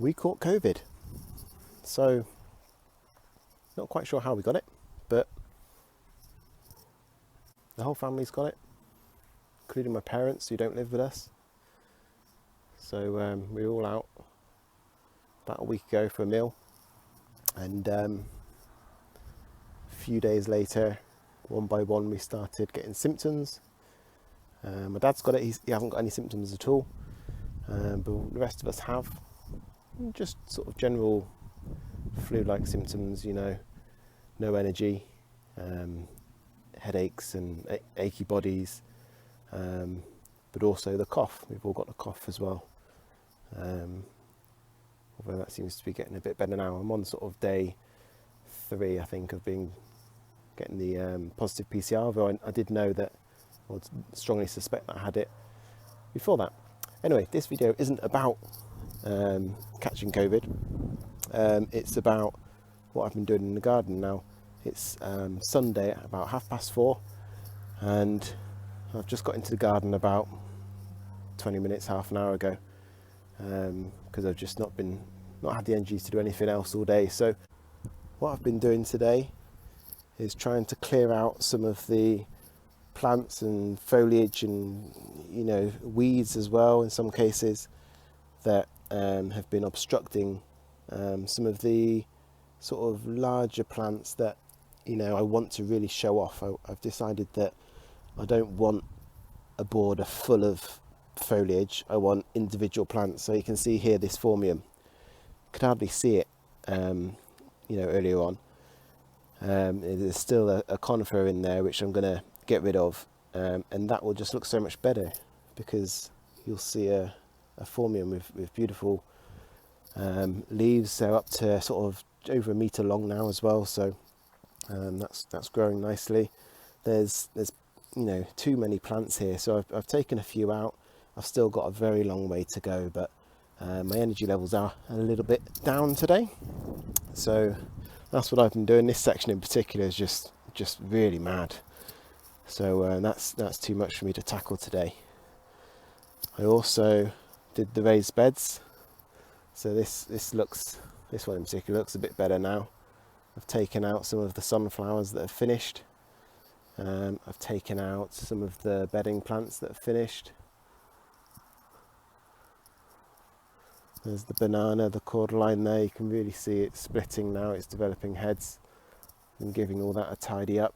we caught COVID. So, not quite sure how we got it, but the whole family's got it, including my parents who don't live with us. So we were all out about a week ago for a meal, and a few days later, one by one, we started getting symptoms. My dad's got it, he hasn't got any symptoms at all, but the rest of us have just sort of general flu-like symptoms, you know, no energy, headaches and achy bodies, but also the cough. We've all got the cough as well, although that seems to be getting a bit better now. I'm on sort of day 3, I think, of getting the positive PCR, though I did know that, or strongly suspect that I had it before that. Anyway, this video isn't about catching COVID. It's about what I've been doing in the garden now. It's Sunday at about 4:30, and I've just got into the garden about 20 minutes, half an hour ago, because I've just not had the energy to do anything else all day. So what I've been doing today is trying to clear out some of the plants and foliage and, you know, weeds as well in some cases that have been obstructing some of the sort of larger plants that, you know, I want to really show off. I've decided that I don't want a border full of foliage. I want individual plants. So you can see here this phormium. Could hardly see it, you know, earlier on. There's still a conifer in there which I'm going to get rid of, and that will just look so much better because you'll see a phormium with beautiful leaves. They're up to sort of over 1 meter long now as well, so that's growing nicely. There's you know, too many plants here, so I've taken a few out. I've still got a very long way to go, but my energy levels are a little bit down today, so that's what I've been doing. This section in particular is just really mad, so that's too much for me to tackle today. I also did the raised beds, so this one in particular looks a bit better now. I've taken out some of the sunflowers that have finished. I've taken out some of the bedding plants that have finished. There's the banana, the cordyline there. You can really see it splitting now. It's developing heads. I'm giving all that a tidy up.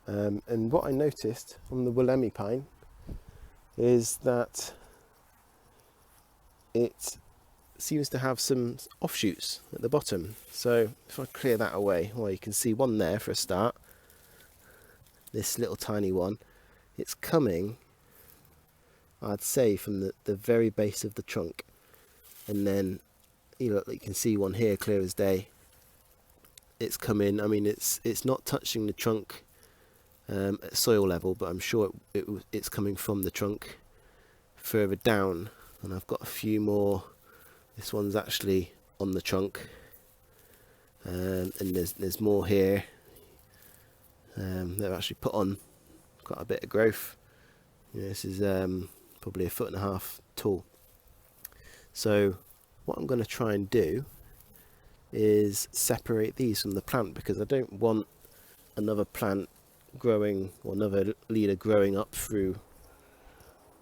And what I noticed on the Wollemi pine is that it seems to have some offshoots at the bottom. So if I clear that away, well, you can see one there for a start. This little tiny one. It's coming, I'd say, from the very base of the trunk, and then you can see one here clear as day. It's coming. I mean, it's not touching the trunk at soil level, but I'm sure it's coming from the trunk further down. And I've got a few more. This one's actually on the trunk, and there's more here. They've actually put on quite a bit of growth. You know, this is probably 1.5 foot tall. So what I'm going to try and do is separate these from the plant, because I don't want another plant growing, or another leader growing up through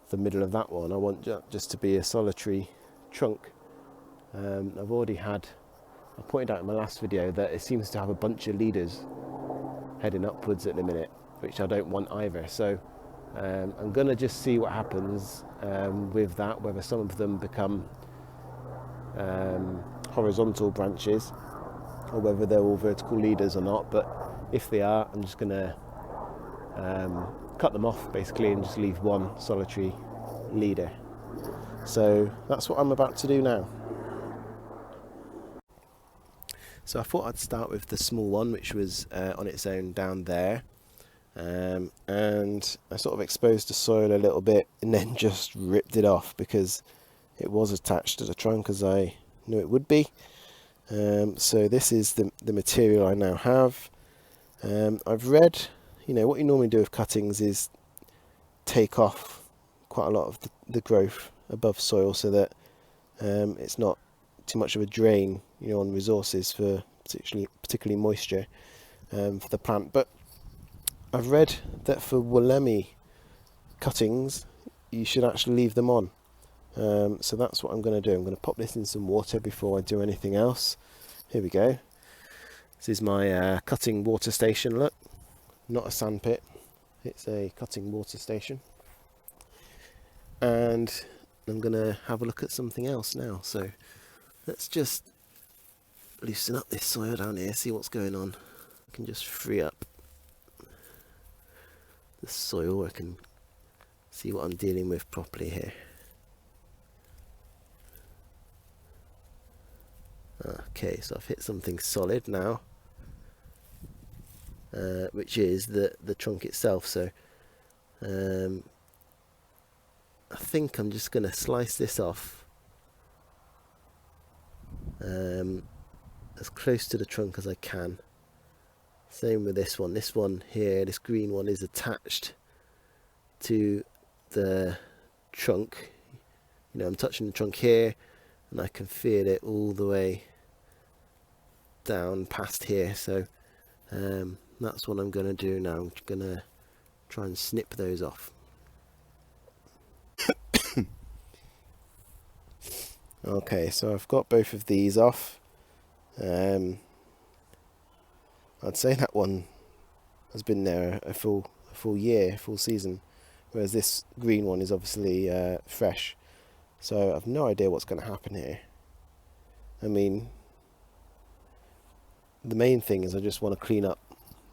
the middle of that one. I want just to be a solitary trunk. I've already had, I pointed out in my last video that it seems to have a bunch of leaders heading upwards at the minute, which I don't want either. So I'm going to just see what happens with that, whether some of them become horizontal branches or whether they're all vertical leaders or not. But if they are, I'm just going to cut them off basically and just leave one solitary leader. So that's what I'm about to do now. So I thought I'd start with the small one, which was on its own down there, and I sort of exposed the soil a little bit and then just ripped it off because it was attached to the trunk, as I knew it would be. So this is the material I now have. I've read, you know, what you normally do with cuttings is take off quite a lot of the growth above soil so that it's not too much of a drain, on resources for particularly moisture for the plant. But I've read that for Wollemi cuttings, you should actually leave them on. So that's what I'm going to do. I'm going to pop this in some water before I do anything else. Here we go. This is my cutting water station. Look, not a sandpit. It's a cutting water station. And I'm going to have a look at something else now. So let's just loosen up this soil down here, see what's going on. I can just free up the soil. I can see what I'm dealing with properly here. Okay, so I've hit something solid now, which is the trunk itself. So I think I'm just going to slice this off as close to the trunk as I can. Same with this one. This one here, this green one, is attached to the trunk. I'm touching the trunk here, and I can feel it all the way down past here. So that's what I'm going to do now. I'm going to try and snip those off. Okay, so I've got both of these off. I'd say that one has been there a full year, full season, whereas this green one is obviously fresh. So I've no idea what's going to happen here. I mean, the main thing is I just want to clean up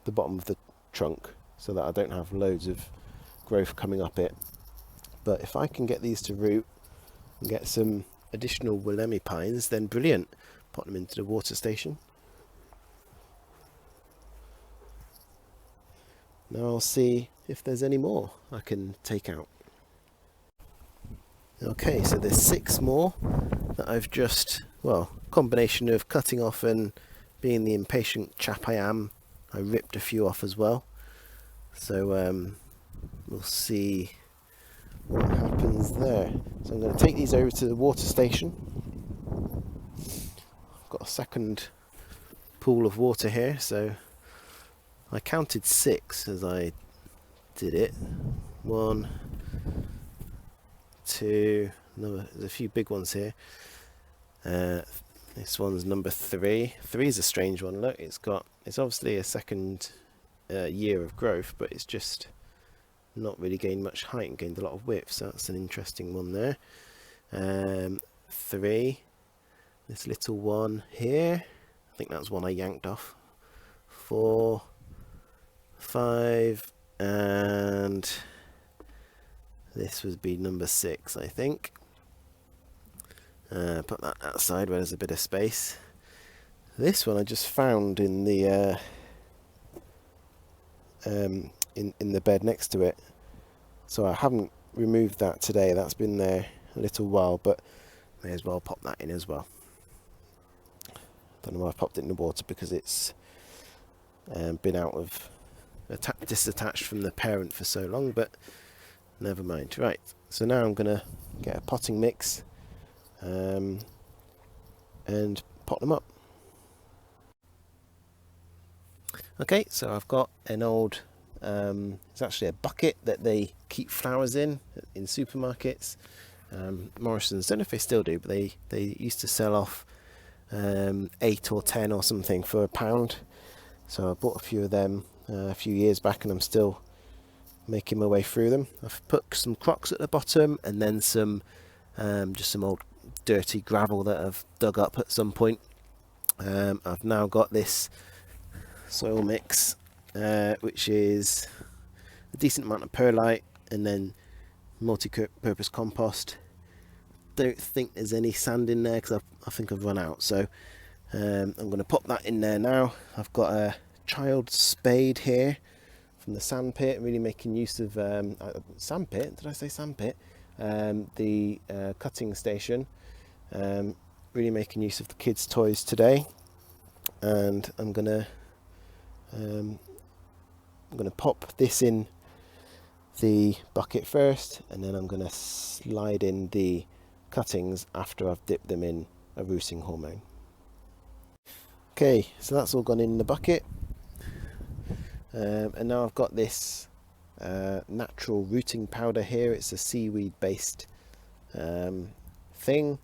the bottom of the trunk so that I don't have loads of growth coming up it. But if I can get these to root and get some additional Wollemi pines, then brilliant. Put them into the water station. Now I'll see if there's any more I can take out. Okay, so there's 6 more that I've just, combination of cutting off and being the impatient chap I am, I ripped a few off as well. So we'll see what happens there. So I'm going to take these over to the water station. I've got a second pool of water here, so I counted 6 as I did it. 1, 2, there's a few big ones here. This one's number 3. 3 is a strange one. Look, it's obviously a second year of growth, but it's just not really gained much height and gained a lot of width. So that's an interesting one there. 3, this little one here. I think that's one I yanked off. 4, 5, and this would be number 6, I think. Put that outside where there's a bit of space. This one I just found in the in the bed next to it, so I haven't removed that today. That's been there a little while, but may as well pop that in as well. Don't know why I popped it in the water, because it's been out of disattached from the parent for so long, but never mind. Right, so now I'm gonna get a potting mix and pot them up. Okay, so I've got an old it's actually a bucket that they keep flowers in supermarkets. Morrison's, don't know if they still do, but they used to sell off 8 or 10 or something for £1. So I bought a few of them a few years back, and I'm still making my way through them. I've put some crocks at the bottom, and then some just some old dirty gravel that I've dug up at some point. I've now got this soil mix, which is a decent amount of perlite and then multi-purpose compost. Don't think there's any sand in there because I think I've run out, so I'm going to pop that in there now. I've got a child spade here from the sandpit, really making use of sandpit. Did I say sandpit? The cutting station. Really making use of the kids' toys today, and I'm gonna pop this in the bucket first, and then I'm going to slide in the cuttings after I've dipped them in a rooting hormone. Okay, so that's all gone in the bucket, and now I've got this natural rooting powder here. It's a seaweed based thing.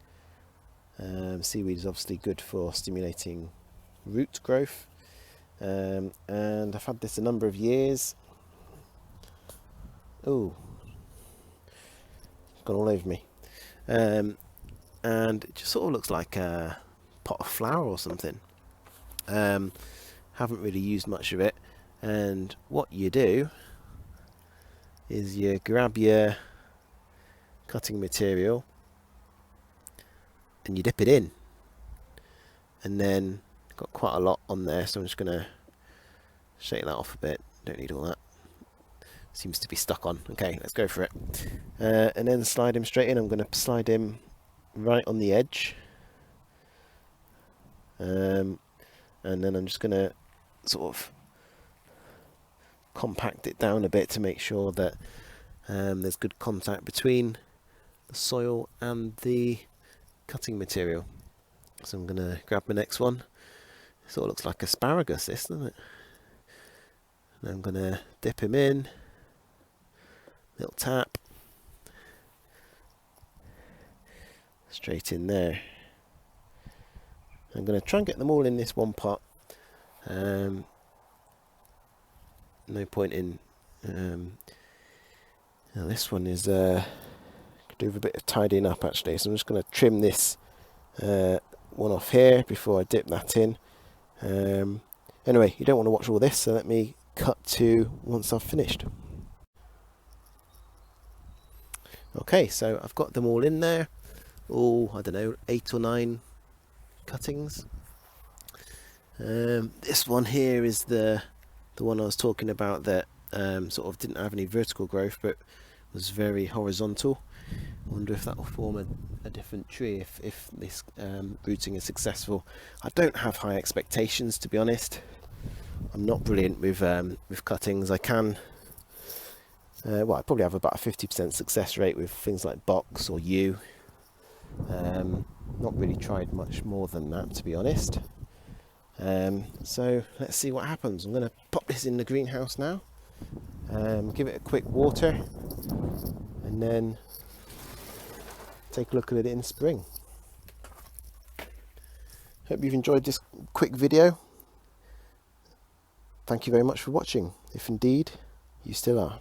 Seaweed is obviously good for stimulating root growth, and I've had this a number of years. Oh, gone all over me. And it just sort of looks like a pot of flour or something. Haven't really used much of it, and what you do is you grab your cutting material and you dip it in, and then got quite a lot on there, so I'm just going to shake that off a bit. Don't need all that. Seems to be stuck on. Okay, let's go for it. And then slide him straight in. I'm going to slide him right on the edge, and then I'm just going to sort of compact it down a bit to make sure that there's good contact between the soil and the cutting material. So I'm going to grab my next one. It sort of looks like asparagus, this, doesn't it? And I'm going to dip him in. Little tap. Straight in there. I'm going to try and get them all in this one pot. No point in... now this one is... could do with a bit of tidying up actually, so I'm just going to trim this one off here before I dip that in. Anyway, you don't want to watch all this, so let me cut to once I've finished. Okay, so I've got them all in there. All, I don't know, 8 or 9 cuttings. This one here is the one I was talking about that sort of didn't have any vertical growth but was very horizontal. I wonder if that will form a different tree if this rooting is successful. I don't have high expectations, to be honest. I'm not brilliant with cuttings. I can... well, I probably have about a 50% success rate with things like box or yew. Not really tried much more than that, to be honest. So let's see what happens. I'm going to pop this in the greenhouse now, give it a quick water, and then take a look at it in spring. Hope you've enjoyed this quick video. Thank you very much for watching, if indeed you still are.